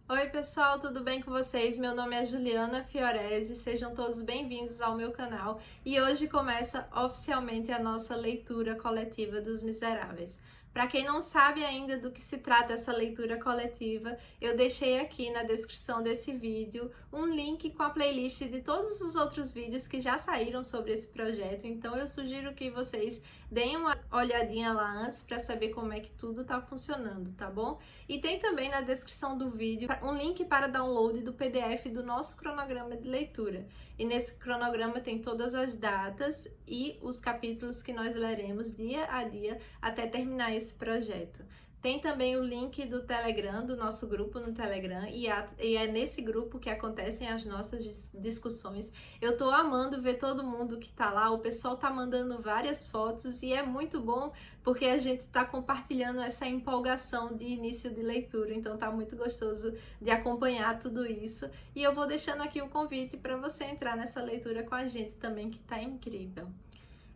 Oi pessoal, tudo bem com vocês? Meu nome é Juliana Fiorese, sejam todos bem-vindos ao meu canal e hoje começa oficialmente a nossa leitura coletiva dos Miseráveis. Para quem não sabe ainda do que se trata essa leitura coletiva, eu deixei aqui na descrição desse vídeo um link com a playlist de todos os outros vídeos que já saíram sobre esse projeto, então eu sugiro que vocês deem uma olhadinha lá antes para saber como é que tudo está funcionando, tá bom? E tem também na descrição do vídeo um link para download do PDF do nosso cronograma de leitura. E nesse cronograma tem todas as datas e os capítulos que nós leremos dia a dia até terminar esse projeto. Tem também o link do Telegram, do nosso grupo no Telegram, e é nesse grupo que acontecem as nossas discussões. Eu tô amando ver todo mundo que tá lá, o pessoal tá mandando várias fotos e é muito bom porque a gente tá compartilhando essa empolgação de início de leitura, então tá muito gostoso de acompanhar tudo isso. E eu vou deixando aqui o convite para você entrar nessa leitura com a gente também, que tá incrível.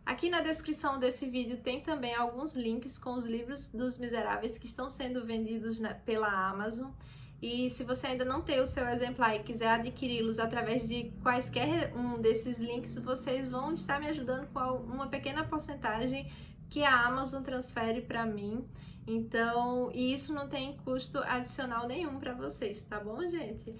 Aqui na descrição desse vídeo tem também alguns links com os livros dos Miseráveis que estão sendo vendidos pela Amazon. E se você ainda não tem o seu exemplar e quiser adquiri-los através de quaisquer um desses links, vocês vão estar me ajudando com uma pequena porcentagem que a Amazon transfere para mim. Então, e isso não tem custo adicional nenhum para vocês, tá bom, gente?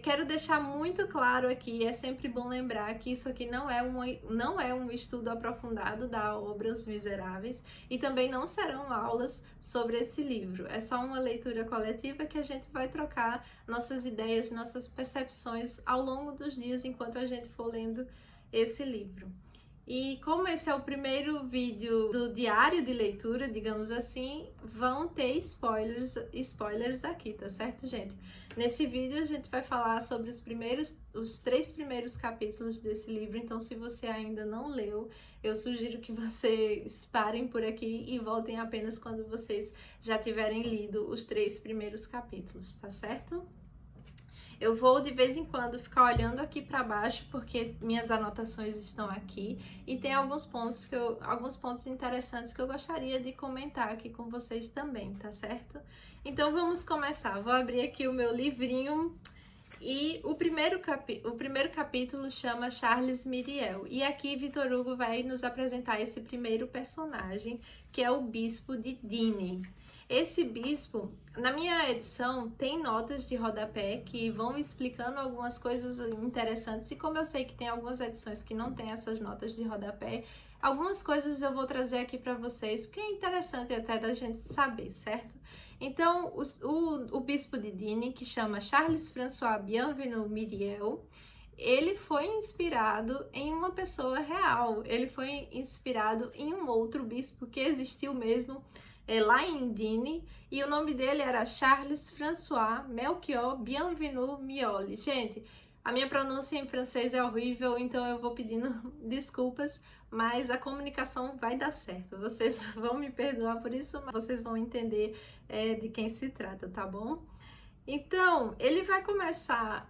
Quero deixar muito claro aqui, é sempre bom lembrar que isso aqui não é um estudo aprofundado da obra Os Miseráveis e também não serão aulas sobre esse livro. É só uma leitura coletiva que a gente vai trocar nossas ideias, nossas percepções ao longo dos dias enquanto a gente for lendo esse livro. E como esse é o primeiro vídeo do diário de leitura, digamos assim, vão ter spoilers aqui, tá certo, gente? Nesse vídeo a gente vai falar sobre os 3 primeiros capítulos desse livro, então se você ainda não leu, eu sugiro que vocês parem por aqui e voltem apenas quando vocês já tiverem lido os 3 primeiros capítulos, tá certo? Eu vou de vez em quando ficar olhando aqui para baixo porque minhas anotações estão aqui e tem alguns pontos interessantes que eu gostaria de comentar aqui com vocês também, tá certo? Então vamos começar. Vou abrir aqui o meu livrinho e o primeiro capítulo chama Charles Myriel. E aqui Victor Hugo vai nos apresentar esse primeiro personagem, que é o Bispo de Digne. Esse bispo, na minha edição, tem notas de rodapé que vão explicando algumas coisas interessantes. E como eu sei que tem algumas edições que não tem essas notas de rodapé, algumas coisas eu vou trazer aqui para vocês, porque é interessante até da gente saber, certo? Então, o bispo de Digne, que chama Charles François Bienvenu Myriel, ele foi inspirado em uma pessoa real. Ele foi inspirado em um outro bispo que existiu mesmo, lá em Digne, e o nome dele era Charles François Melchior Bienvenu Mioli. Gente, a minha pronúncia em francês é horrível, então eu vou pedindo desculpas, mas a comunicação vai dar certo. Vocês vão me perdoar por isso, mas vocês vão entender de quem se trata, tá bom? Então,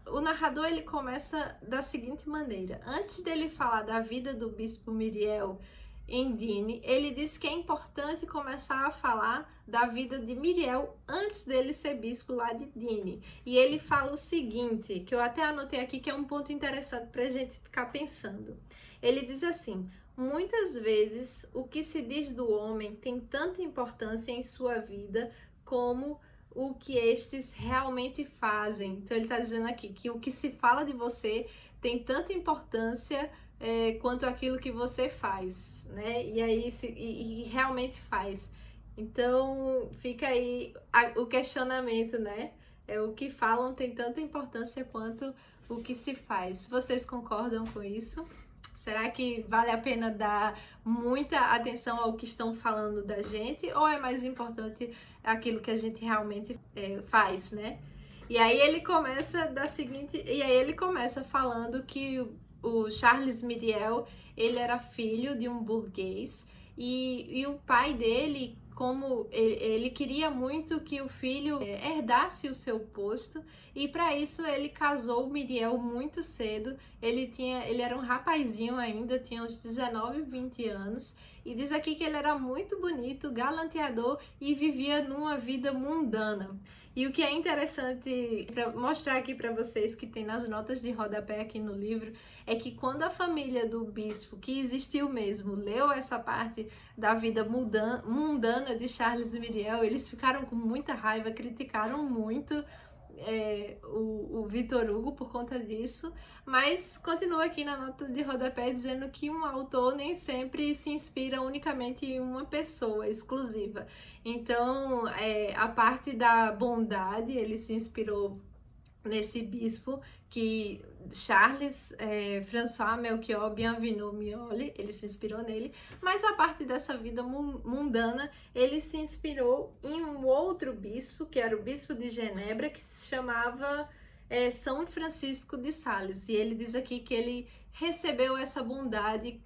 o narrador ele começa da seguinte maneira. Antes dele falar da vida do bispo Myriel em Digne, ele diz que é importante começar a falar da vida de Myriel antes dele ser bispo lá de Digne. E ele fala o seguinte, que eu até anotei aqui, que é um ponto interessante para a gente ficar pensando. Ele diz assim: muitas vezes o que se diz do homem tem tanta importância em sua vida como o que estes realmente fazem. Então ele está dizendo aqui que o que se fala de você tem tanta importância quanto aquilo que você faz, né? E aí e realmente faz. Então fica aí o questionamento, né? O que falam tem tanta importância quanto o que se faz. Vocês concordam com isso? Será que vale a pena dar muita atenção ao que estão falando da gente, ou é mais importante aquilo que a gente realmente faz, né? E aí ele começa falando que o Charles Myriel, ele era filho de um burguês e o pai dele, como ele queria muito que o filho herdasse o seu posto, e para isso ele casou o Myriel muito cedo. Ele era um rapazinho ainda, tinha uns 19, 20 anos, e diz aqui que ele era muito bonito, galanteador e vivia numa vida mundana. E o que é interessante para mostrar aqui para vocês, que tem nas notas de rodapé aqui no livro, é que quando a família do bispo, que existiu mesmo, leu essa parte da vida mundana de Charles e Myriel, eles ficaram com muita raiva, criticaram muito o Victor Hugo por conta disso, mas continua aqui na nota de rodapé dizendo que um autor nem sempre se inspira unicamente em uma pessoa exclusiva. Então, a parte da bondade, ele se inspirou nesse bispo que Charles François Melchior Bienvenu Mioli, ele se inspirou nele, mas a parte dessa vida mundana, ele se inspirou em um outro bispo, que era o bispo de Genebra, que se chamava São Francisco de Sales, e ele diz aqui que ele recebeu essa bondade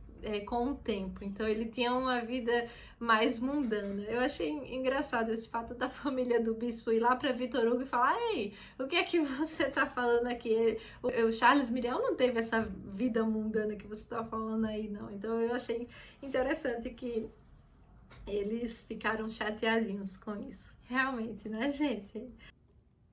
com o tempo, então ele tinha uma vida mais mundana. Eu achei engraçado esse fato da família do bispo ir lá para Victor Hugo e falar: ei, o que é que você tá falando aqui? O Charles Myriel não teve essa vida mundana que você tá falando aí, não. Então eu achei interessante que eles ficaram chateadinhos com isso. Realmente, né, gente?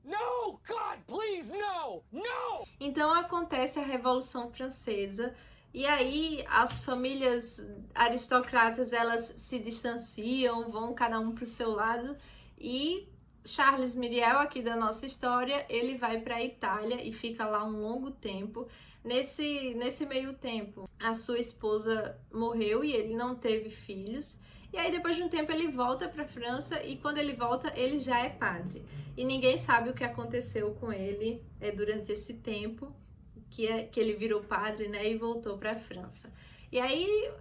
No, God, please, no! No! Então acontece a Revolução Francesa. E aí as famílias aristocratas, elas se distanciam, vão cada um para o seu lado, e Charles Myriel, aqui da nossa história, ele vai para a Itália e fica lá um longo tempo. Nesse meio tempo, a sua esposa morreu e ele não teve filhos. E aí depois de um tempo ele volta para a França, e quando ele volta ele já é padre. E ninguém sabe o que aconteceu com ele durante esse tempo que ele virou padre, né, e voltou para a França. E aí,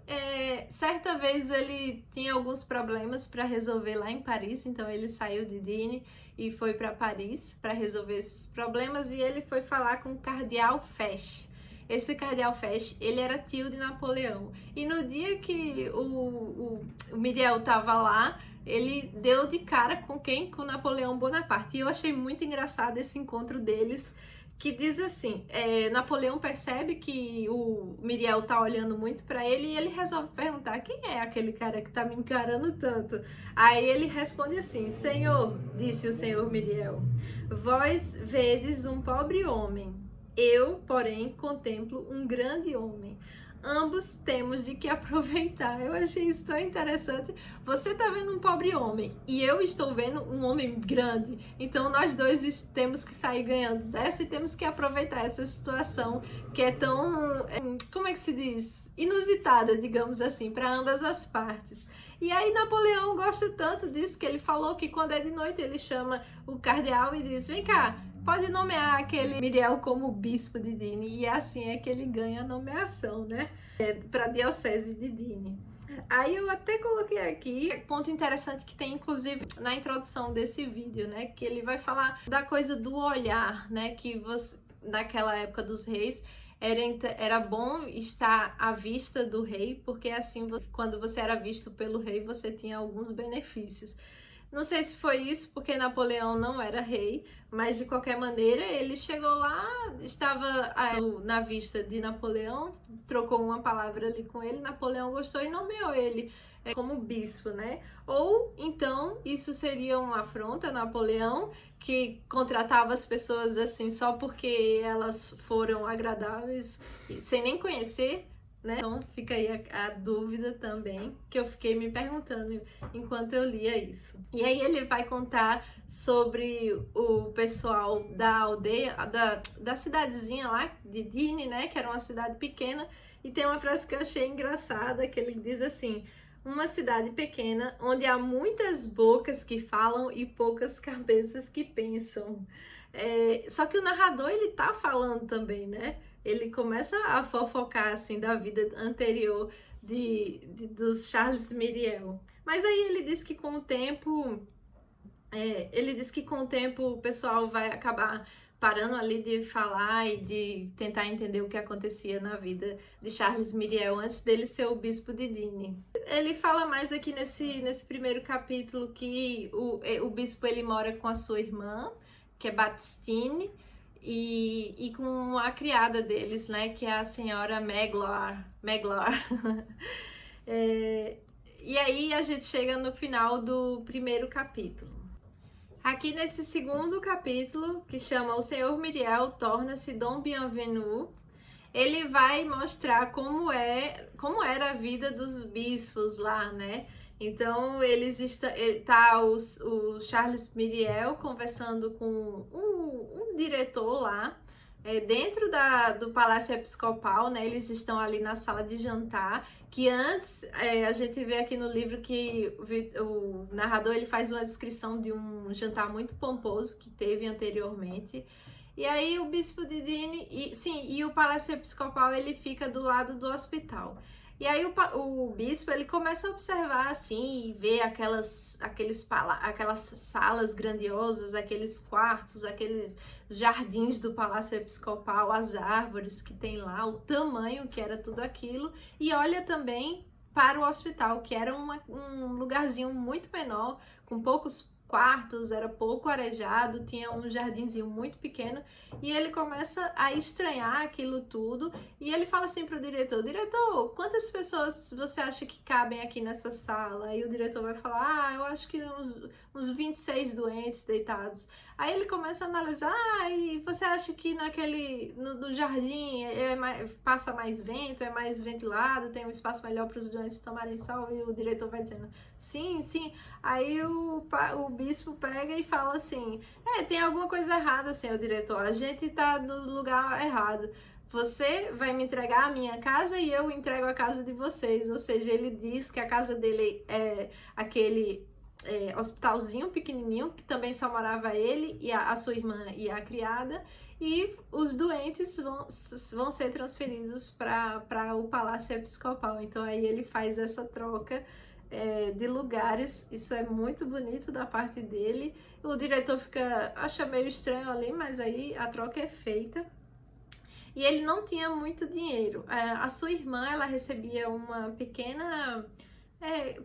certa vez ele tinha alguns problemas para resolver lá em Paris, então ele saiu de Digne e foi para Paris para resolver esses problemas, e ele foi falar com o cardeal Fesch. Esse cardeal Fesch, ele era tio de Napoleão, e no dia que o Myriel estava lá, ele deu de cara com quem? Com Napoleão Bonaparte. E eu achei muito engraçado esse encontro deles, que diz assim, Napoleão percebe que o Myriel tá olhando muito para ele, e ele resolve perguntar: quem é aquele cara que tá me encarando tanto? Aí ele responde assim: Senhor, disse o senhor Myriel, vós vedes um pobre homem, eu, porém, contemplo um grande homem. Ambos temos de que aproveitar. Eu achei isso tão interessante. Você tá vendo um pobre homem e eu estou vendo um homem grande. Então nós dois temos que sair ganhando dessa e temos que aproveitar essa situação que é tão, como é que se diz? Inusitada, digamos assim, para ambas as partes. E aí Napoleão gosta tanto disso que ele falou que quando é de noite ele chama o cardeal e diz: vem cá, pode nomear aquele Myriel como bispo de Digne. E assim é que ele ganha a nomeação, né? Para a diocese de Digne. Aí eu até coloquei aqui ponto interessante que tem inclusive na introdução desse vídeo, né? Que ele vai falar da coisa do olhar, né? Que você, naquela época dos reis, era bom estar à vista do rei, porque assim, quando você era visto pelo rei, você tinha alguns benefícios. Não sei se foi isso, porque Napoleão não era rei, mas de qualquer maneira ele chegou lá, estava na vista de Napoleão, trocou uma palavra ali com ele, Napoleão gostou e nomeou ele como bispo, né? Ou então isso seria uma afronta a Napoleão, que contratava as pessoas assim só porque elas foram agradáveis, sem nem conhecer, né? Então fica aí a dúvida também, que eu fiquei me perguntando enquanto eu lia isso. E aí ele vai contar sobre o pessoal da aldeia, da cidadezinha lá de Digne, né? Que era uma cidade pequena, e tem uma frase que eu achei engraçada, que ele diz assim: uma cidade pequena onde há muitas bocas que falam e poucas cabeças que pensam. Só que o narrador, ele tá falando também, né? Ele começa a fofocar assim da vida anterior dos Charles Myriel. Mas aí ele diz que com o tempo, o pessoal vai acabar parando ali de falar e de tentar entender o que acontecia na vida de Charles Myriel antes dele ser o bispo de Digne. Ele fala mais aqui nesse primeiro capítulo que o bispo ele mora com a sua irmã, que é Baptistine, e com a criada deles, né, que é a senhora Magloire. E aí a gente chega no final do primeiro capítulo. Aqui nesse segundo capítulo, que chama O Senhor Myriel torna-se Dom Bienvenu, ele vai mostrar como era a vida dos bispos lá, né? Então tá o Charles Myriel conversando com um diretor lá, dentro do Palácio Episcopal, né? Eles estão ali na sala de jantar, que antes a gente vê aqui no livro que o narrador ele faz uma descrição de um jantar muito pomposo que teve anteriormente. E aí o bispo de Digne, e o Palácio Episcopal ele fica do lado do hospital. E aí o bispo ele começa a observar assim e ver aquelas salas grandiosas, aqueles quartos, aqueles jardins do Palácio Episcopal, as árvores que tem lá, o tamanho que era tudo aquilo, e olha também para o hospital, que era um lugarzinho muito menor, com poucos quartos, era pouco arejado, tinha um jardinzinho muito pequeno, e ele começa a estranhar aquilo tudo, e ele fala assim pro diretor, quantas pessoas você acha que cabem aqui nessa sala? Aí o diretor vai falar, eu acho que uns 26 doentes deitados. Aí ele começa a analisar, e você acha que no jardim passa mais vento, é mais ventilado, tem um espaço melhor para os doentes tomarem sol? E o diretor vai dizendo, sim. Aí o bispo pega e fala assim, tem alguma coisa errada, senhor diretor, a gente tá no lugar errado. Você vai me entregar a minha casa e eu entrego a casa de vocês. Ou seja, ele diz que a casa dele é aquele hospitalzinho pequenininho, que também só morava ele e a sua irmã e a criada, e os doentes vão ser transferidos para o Palácio Episcopal. Então aí ele faz essa troca de lugares. Isso é muito bonito da parte dele. O diretor acha meio estranho ali, mas aí a troca é feita. E ele não tinha muito dinheiro. A sua irmã, ela recebia uma pequena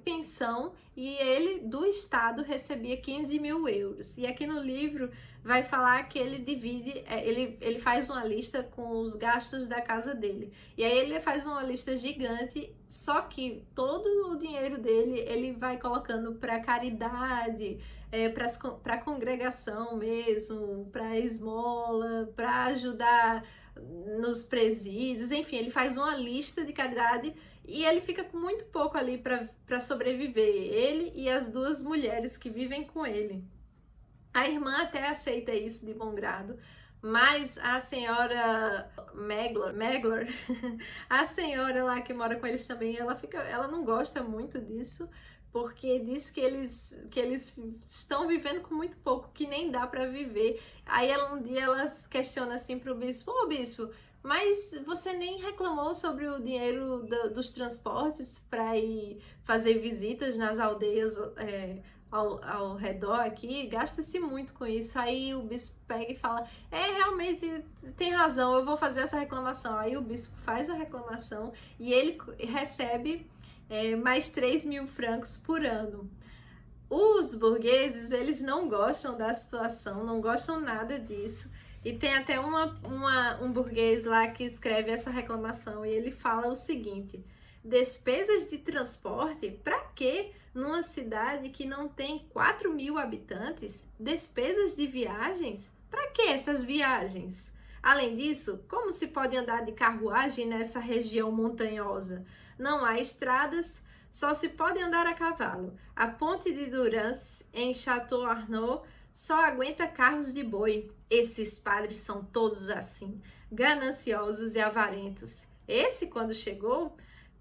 pensão, e ele, do Estado, recebia 15 mil euros. E aqui no livro vai falar que ele divide, ele faz uma lista com os gastos da casa dele. E aí ele faz uma lista gigante, só que todo o dinheiro dele ele vai colocando para caridade, para congregação mesmo, para esmola, para ajudar nos presídios, enfim, ele faz uma lista de caridade. E ele fica com muito pouco ali para sobreviver, ele e as duas mulheres que vivem com ele. A irmã até aceita isso de bom grado, mas a senhora Megler, a senhora lá que mora com eles também, ela não gosta muito disso, porque diz que eles estão vivendo com muito pouco, que nem dá para viver. Aí um dia ela questiona assim pro bispo, bispo, mas você nem reclamou sobre o dinheiro dos transportes para ir fazer visitas nas aldeias ao redor aqui? Gasta-se muito com isso. Aí o bispo pega e fala, realmente tem razão, eu vou fazer essa reclamação. Aí o bispo faz a reclamação e ele recebe mais 3 mil francos por ano. Os burgueses, eles não gostam da situação, não gostam nada disso. E tem até um burguês lá que escreve essa reclamação, e ele fala o seguinte: despesas de transporte? Para quê? Numa cidade que não tem 4 mil habitantes? Despesas de viagens? Para que essas viagens? Além disso, como se pode andar de carruagem nessa região montanhosa? Não há estradas, só se pode andar a cavalo. A ponte de Durance, em Château Arnaud, só aguenta carros de boi. Esses padres são todos assim, gananciosos e avarentos. Esse, quando chegou,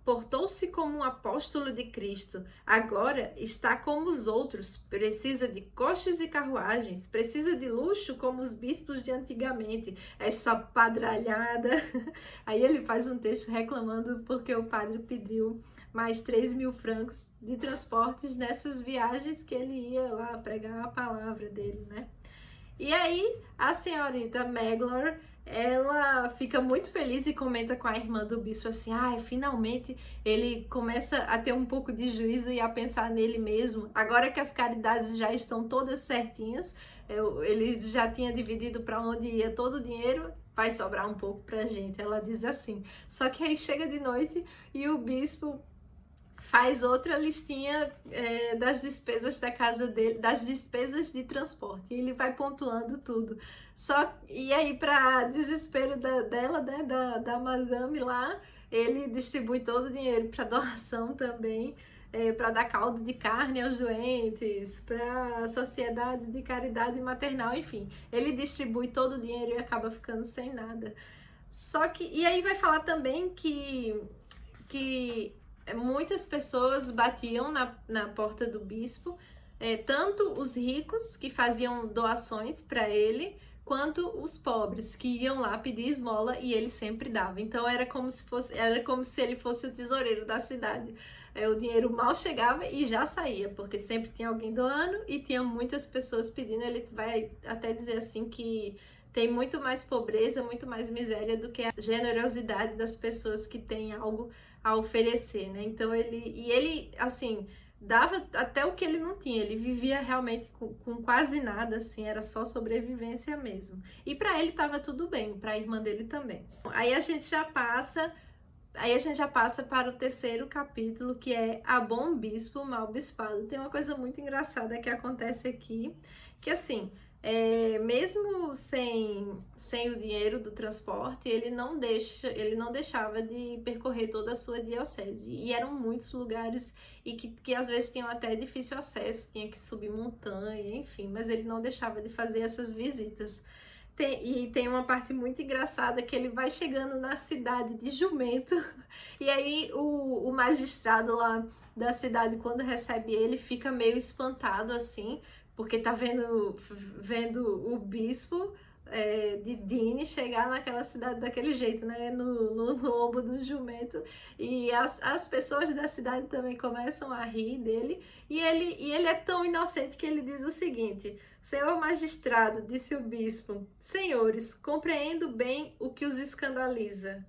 portou-se como um apóstolo de Cristo. Agora está como os outros, precisa de coches e carruagens, precisa de luxo como os bispos de antigamente. Essa padralhada. Aí ele faz um texto reclamando porque o padre pediu mais 3 mil francos de transportes nessas viagens que ele ia lá pregar a palavra dele, né? E aí a senhorita Megler, ela fica muito feliz e comenta com a irmã do bispo assim, finalmente ele começa a ter um pouco de juízo e a pensar nele mesmo. Agora que as caridades já estão todas certinhas, ele já tinha dividido para onde ia todo o dinheiro, vai sobrar um pouco pra gente, ela diz assim. Só que aí chega de noite e o bispo faz outra listinha das despesas da casa dele, das despesas de transporte. E ele vai pontuando tudo. E aí, para desespero dela, né, da madame lá, ele distribui todo o dinheiro para doação também, para dar caldo de carne aos doentes, para a sociedade de caridade maternal, enfim. Ele distribui todo o dinheiro e acaba ficando sem nada. E aí vai falar também que muitas pessoas batiam na porta do bispo, tanto os ricos que faziam doações para ele, quanto os pobres que iam lá pedir esmola e ele sempre dava. Então era como se ele fosse o tesoureiro da cidade. O dinheiro mal chegava e já saía, porque sempre tinha alguém doando e tinha muitas pessoas pedindo. Ele vai até dizer assim que tem muito mais pobreza, muito mais miséria do que a generosidade das pessoas que têm algo a oferecer, né? Então ele assim, dava até o que ele não tinha, ele vivia realmente com quase nada, assim, era só sobrevivência mesmo. E para ele tava tudo bem, para a irmã dele também. Aí a gente já passa para o terceiro capítulo, que é A Bom Bispo, Mal Bispado. Tem uma coisa muito engraçada que acontece aqui, que assim, mesmo sem o dinheiro do transporte, ele não deixava de percorrer toda a sua diocese. E eram muitos lugares e que às vezes tinham até difícil acesso, tinha que subir montanha, enfim, mas ele não deixava de fazer essas visitas. E tem uma parte muito engraçada que ele vai chegando na cidade de jumento, e aí o magistrado lá da cidade, quando recebe ele, fica meio espantado assim, porque tá vendo o bispo de Digne chegar naquela cidade daquele jeito, né, no lombo do jumento, e as pessoas da cidade também começam a rir dele, e ele é tão inocente que ele diz o seguinte: Senhor magistrado, disse o bispo, senhores, compreendo bem o que os escandaliza.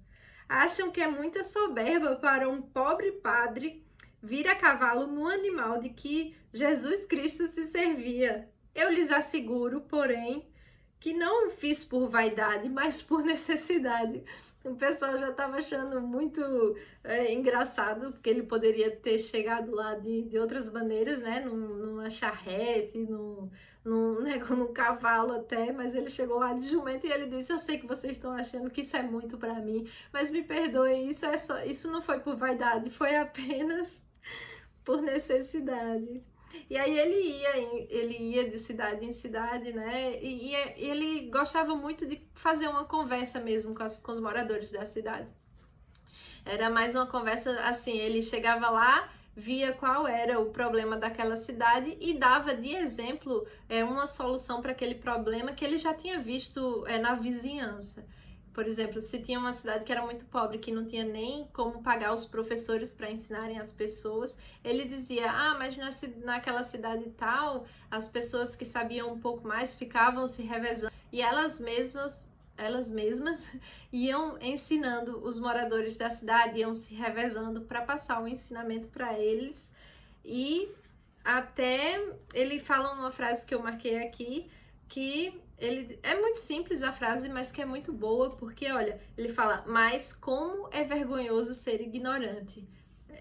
Acham que é muita soberba para um pobre padre vir a cavalo no animal de que Jesus Cristo se servia. Eu lhes asseguro, porém, que não o fiz por vaidade, mas por necessidade. O pessoal já estava achando muito engraçado, porque ele poderia ter chegado lá de outras maneiras, né? Numa charrete, num cavalo até, mas ele chegou lá de jumento e ele disse: eu sei que vocês estão achando que isso é muito para mim, mas me perdoem, isso não foi por vaidade, foi apenas por necessidade. E aí ele ia de cidade em cidade, né? E ele gostava muito de fazer uma conversa mesmo com os moradores da cidade. Era mais uma conversa assim, ele chegava lá, via qual era o problema daquela cidade e dava de exemplo uma solução para aquele problema que ele já tinha visto na vizinhança. Por exemplo, se tinha uma cidade que era muito pobre, que não tinha nem como pagar os professores para ensinarem as pessoas, ele dizia: mas naquela cidade tal, as pessoas que sabiam um pouco mais ficavam se revezando e elas mesmas iam ensinando os moradores da cidade, iam se revezando para passar o ensinamento para eles. E até ele fala uma frase que eu marquei aqui, que é muito simples a frase, mas que é muito boa, porque olha, ele fala: mas como é vergonhoso ser ignorante.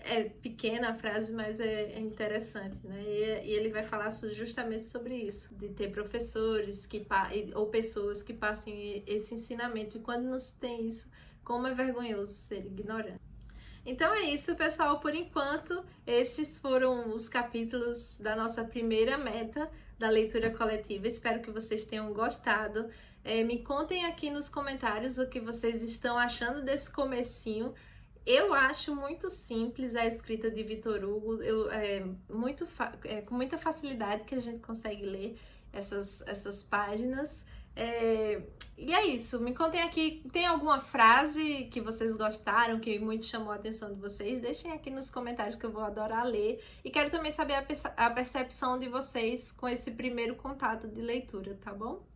É pequena a frase, mas é interessante, né? E ele vai falar justamente sobre isso, de ter professores ou pessoas que passem esse ensinamento, e quando não se tem isso, como é vergonhoso ser ignorante. Então é isso, pessoal, por enquanto, estes foram os capítulos da nossa primeira meta da leitura coletiva. Espero que vocês tenham gostado. Me contem aqui nos comentários o que vocês estão achando desse comecinho. Eu acho muito simples a escrita de Victor Hugo, com muita facilidade que a gente consegue ler essas páginas. E é isso, me contem aqui, tem alguma frase que vocês gostaram, que muito chamou a atenção de vocês? Deixem aqui nos comentários que eu vou adorar ler. E quero também saber a percepção de vocês com esse primeiro contato de leitura, tá bom?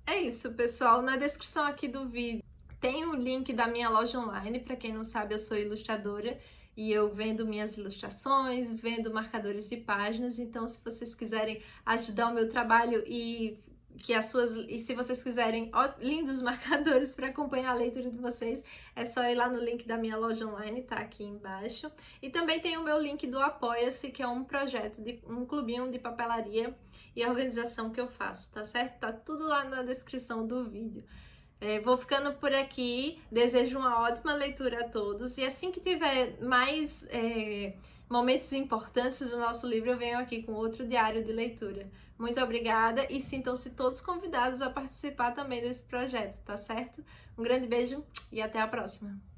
É isso, pessoal, na descrição aqui do vídeo tem o link da minha loja online. Para quem não sabe, eu sou ilustradora e eu vendo minhas ilustrações, vendo marcadores de páginas. Então, se vocês quiserem ajudar o meu trabalho e e se vocês quiserem lindos marcadores para acompanhar a leitura de vocês, é só ir lá no link da minha loja online, tá aqui embaixo. E também tem o meu link do Apoia-se, que é um projeto de um clubinho de papelaria e organização que eu faço, tá certo? Tá tudo lá na descrição do vídeo. Vou ficando por aqui, desejo uma ótima leitura a todos e assim que tiver mais momentos importantes do nosso livro, eu venho aqui com outro diário de leitura. Muito obrigada e sintam-se todos convidados a participar também desse projeto, tá certo? Um grande beijo e até a próxima!